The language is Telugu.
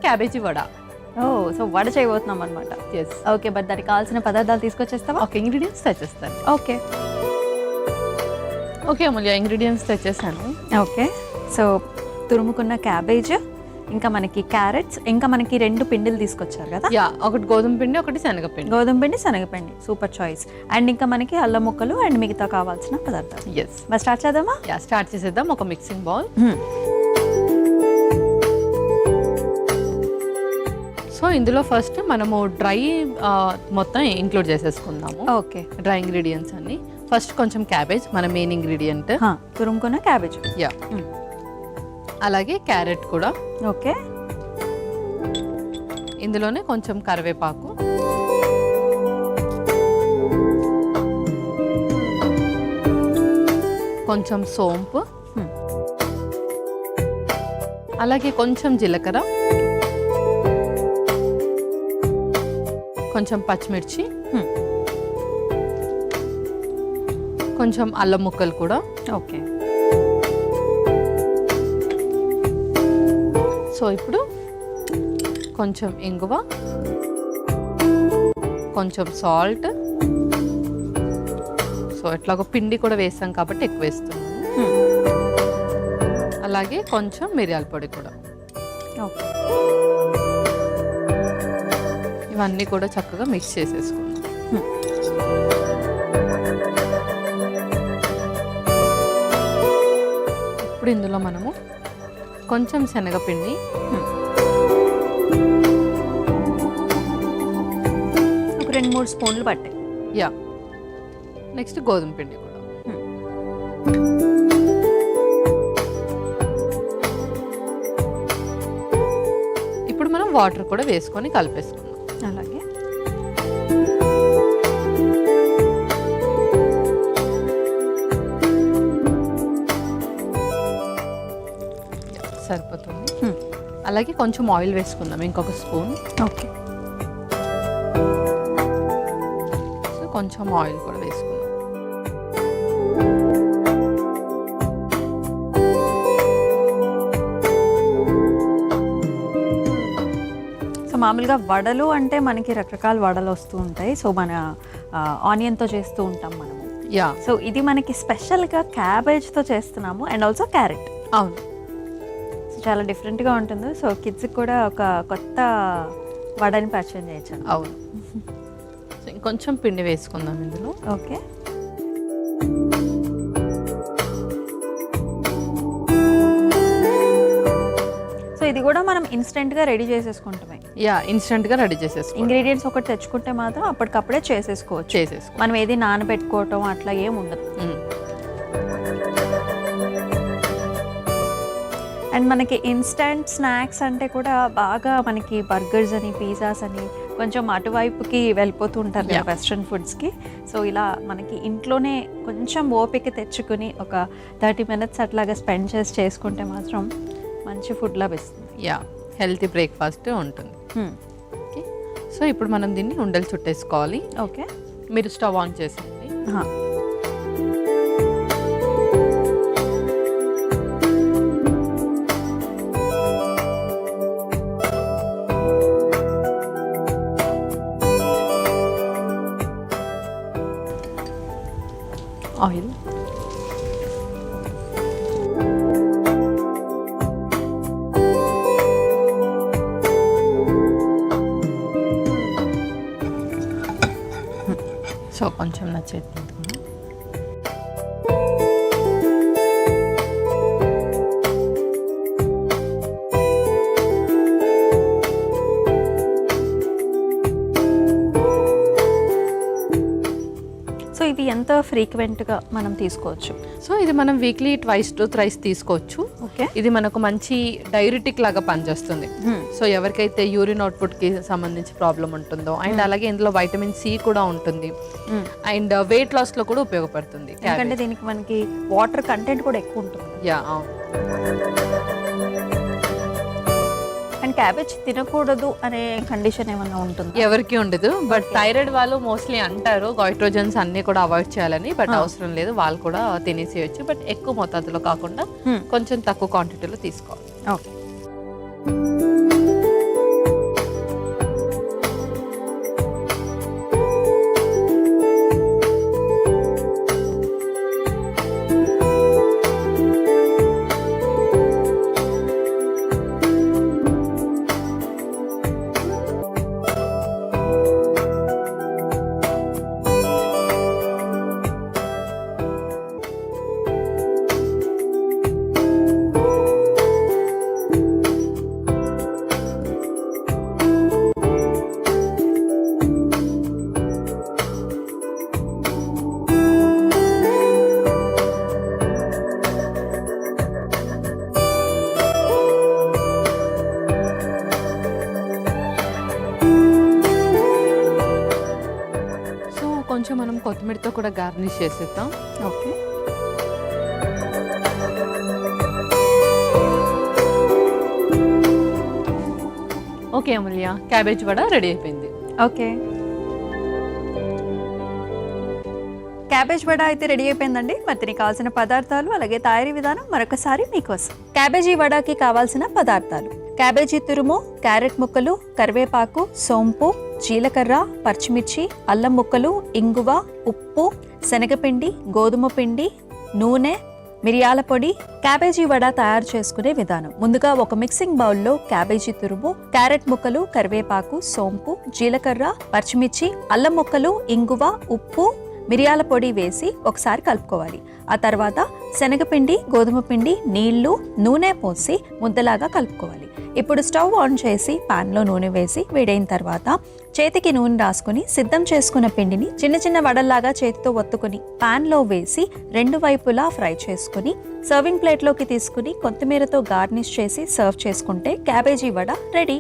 Cabbage vada. Oh so vada చేయబోతున్నాం అనమాట. ఎస్. ఓకే, బట్ దానికి కావాల్సిన పదార్థాలు తీసుకొచ్చేస్తావా? ఓకే, ఇంగ్రీడియంట్స్ తెచ్చేస్తాను. ఓకే ఓకే అమూల్య, ఇంగ్రీడియంట్స్ తెచ్చేసాను. ఓకే, సో తురుముకున్న క్యాబేజ్, ఇంకా మనకి క్యారెట్స్, ఇంకా మనకి 2 పిండిలు తీసుకొచ్చారు కదా. యా, ఒకటి గోధుమ పిండి, ఒకటి శనగపిండి. గోధుమ పిండి, శనగపిండి, సూపర్ చాయిస్. అండ్ ఇంకా మనకి అల్లం ముక్కలు అండ్ మిగతా కావాల్సిన పదార్థాలు. ఎస్. మరి స్టార్ట్ చేద్దామా? యా, స్టార్ట్ చేసేద్దాం. ఒక మిక్సింగ్ బౌల్. సో ఇందులో ఫస్ట్ మనము డ్రై మొత్తం ఇంక్లూడ్ చేసేసుకుందాము. ఓకే, డ్రై ఇంగ్రీడియంట్స్ అన్ని. ఫస్ట్ కొంచెం క్యాబేజ్, మన మెయిన్ ఇంగ్రీడియంట్. తురుముకున్న క్యాబేజ్. యా, అలాగే క్యారెట్ కూడా. ఓకే, ఇందులోనే కొంచెం కరివేపాకు, కొంచెం సోంపు, అలాగే కొంచెం జీలకర్ర, కొంచెం పచ్చిమిర్చి, కొంచెం అల్లం ముక్కలు కూడా. ఓకే, సో ఇప్పుడు కొంచెం ఇంగువ, కొంచెం సాల్ట్. సో ఎట్లాగో పిండి కూడా వేసాం కాబట్టి ఎక్కువ వేస్తున్నాము. అలాగే కొంచెం మిరియాల పొడి కూడా. ఓకే, ఇవన్నీ కూడా చక్కగా మిక్స్ చేసేసుకుందాం. ఇప్పుడు ఇందులో మనము కొంచెం శనగపిండి, ఒక 2-3 స్పూన్లు పట్టాయి. యా, నెక్స్ట్ గోధుమ పిండి కూడా. ఇప్పుడు మనం వాటర్ కూడా వేసుకొని కలిపేసుకుందాం. అలాగే సరిపోతుంది. అలాగే కొంచెం ఆయిల్ వేసుకుందాం, ఇంకొక స్పూన్. ఓకే, సో కొంచెం ఆయిల్ కూడా వేసుకుందాం. సో మామూలుగా వడలు అంటే మనకి రకరకాల వడలు వస్తూ ఉంటాయి. సో మన ఆనియన్తో చేస్తూ ఉంటాం మనము. యా, సో ఇది మనకి స్పెషల్గా క్యాబేజ్తో చేస్తున్నాము అండ్ ఆల్సో క్యారెట్. అవును. సో చాలా డిఫరెంట్గా ఉంటుంది. సో కిడ్స్కి కూడా ఒక కొత్త వడని పరిచయం చేయొచ్చు. అవును. సో ఇంకొంచెం పిండి వేసుకుందాం ఇందులో. ఓకే, సో ఇది కూడా మనం ఇన్స్టెంట్గా రెడీ చేసేసుకుంటామే. యా, ఇన్స్టెంట్గా రెడీ చేసేసుకో. ఇంగ్రీడియంట్స్ ఒకటి తెచ్చుకుంటే మాత్రం అప్పటికప్పుడే చేసేసుకోవచ్చు. మనం ఏది నానబెట్టుకోవటం అట్లా ఏం ఉండదు. అండ్ మనకి ఇన్స్టంట్ స్నాక్స్ అంటే కూడా బాగా మనకి బర్గర్స్ అని, పిజ్జాస్ అని కొంచెం అటువైపుకి వెళ్ళిపోతూ ఉంటారు కదా వెస్ట్రన్ ఫుడ్స్కి. సో ఇలా మనకి ఇంట్లోనే కొంచెం ఓపిక తెచ్చుకుని ఒక 30 minutes అట్లాగా స్పెండ్ చేసి చేసుకుంటే మాత్రం మంచి ఫుడ్ లభిస్తుంది. యా, హెల్తీ బ్రేక్ఫాస్ట్ ఉంటుంది. ఓకే, సో ఇప్పుడు మనం దీన్ని ఉండలు చుట్టేసుకోవాలి. ఓకే, మీరు స్టవ్ ఆన్ చేసేయండి. ఆయిల్, సో కొంచెం నచ్చేది. ఇది ఎంత ఫ్రీక్వెంట్గా మనం తీసుకోవచ్చు? సో ఇది మనం వీక్లీ 2 to 3 తీసుకోవచ్చు. ఓకే, ఇది మనకు మంచి డైరెటిక్ లాగా పనిచేస్తుంది. సో ఎవరికైతే యూరిన్ అవుట్పుట్కి సంబంధించి ప్రాబ్లం ఉంటుందో అండ్ అలాగే ఇందులో వైటమిన్ సి కూడా ఉంటుంది అండ్ వెయిట్ లాస్లో కూడా ఉపయోగపడుతుంది. ఎందుకంటే దీనికి మనకి వాటర్ కంటెంట్ కూడా ఎక్కువ ఉంటుంది. యా, అవును. అండ్ క్యాబేజ్ తినకూడదు అనే కండిషన్ ఏమైనా ఉంటుంది? ఎవరికి ఉండదు, బట్ థైరాయిడ్ వాళ్ళు మోస్ట్లీ అంటారు గైట్రోజన్స్ అన్ని కూడా అవాయిడ్ చేయాలని. బట్ అవసరం లేదు, వాళ్ళు కూడా తినేసేయచ్చు. బట్ ఎక్కువ మోతాదులో కాకుండా కొంచెం తక్కువ క్వాంటిటీలో తీసుకోవాలి. ఓకే, కొంచెం మనం కొత్తిమీరతో కూడా గార్నిష్ చేసేద్దాం. ఓకే. ఓకే అమూల్య, క్యాబేజ్ వడ రెడీ అయిపోయింది. ఓకే, క్యాబేజ్ వడ అయితే రెడీ అయిపోయిందండి. మరి దీనికి కావాల్సిన పదార్థాలు అలాగే తయారీ విధానం మరొకసారి మీకోసం. క్యాబేజీ వడకి కావాల్సిన పదార్థాలు: క్యాబేజీ తురుము, క్యారెట్ ముక్కలు, కరివేపాకు, సోంపు, జీలకర్ర, పచ్చిమిర్చి, అల్లం ముక్కలు, ఇంగువ, ఉప్పు, శనగపిండి, గోధుమ పిండి, నూనె, మిరియాల పొడి. క్యాబేజీ వడ తయారు చేసుకునే విధానం: ముందుగా ఒక మిక్సింగ్ బౌల్లో క్యాబేజీ తురుము, క్యారెట్ ముక్కలు, కరివేపాకు, సోంపు, జీలకర్ర, పచ్చిమిర్చి, అల్లం ముక్కలు, ఇంగువ, ఉప్పు, మిరియాల పొడి వేసి ఒకసారి కలుపుకోవాలి. ఆ తర్వాత శనగపిండి, గోధుమ పిండి, నీళ్లు, నూనె పోసి ముద్దలాగా కలుపుకోవాలి. ఇప్పుడు స్టవ్ ఆన్ చేసి పాన్లో నూనె వేసి వేడైన తర్వాత చేతికి నూనె రాసుకుని సిద్ధం చేసుకున్న పిండిని చిన్న చిన్న వడల్లాగా చేతితో ఒత్తుకుని పాన్లో వేసి 2 వైపులా ఫ్రై చేసుకుని సర్వింగ్ ప్లేట్లోకి తీసుకుని కొత్తిమీరతో గార్నిష్ చేసి సర్వ్ చేసుకుంటే క్యాబేజీ వడ రెడీ.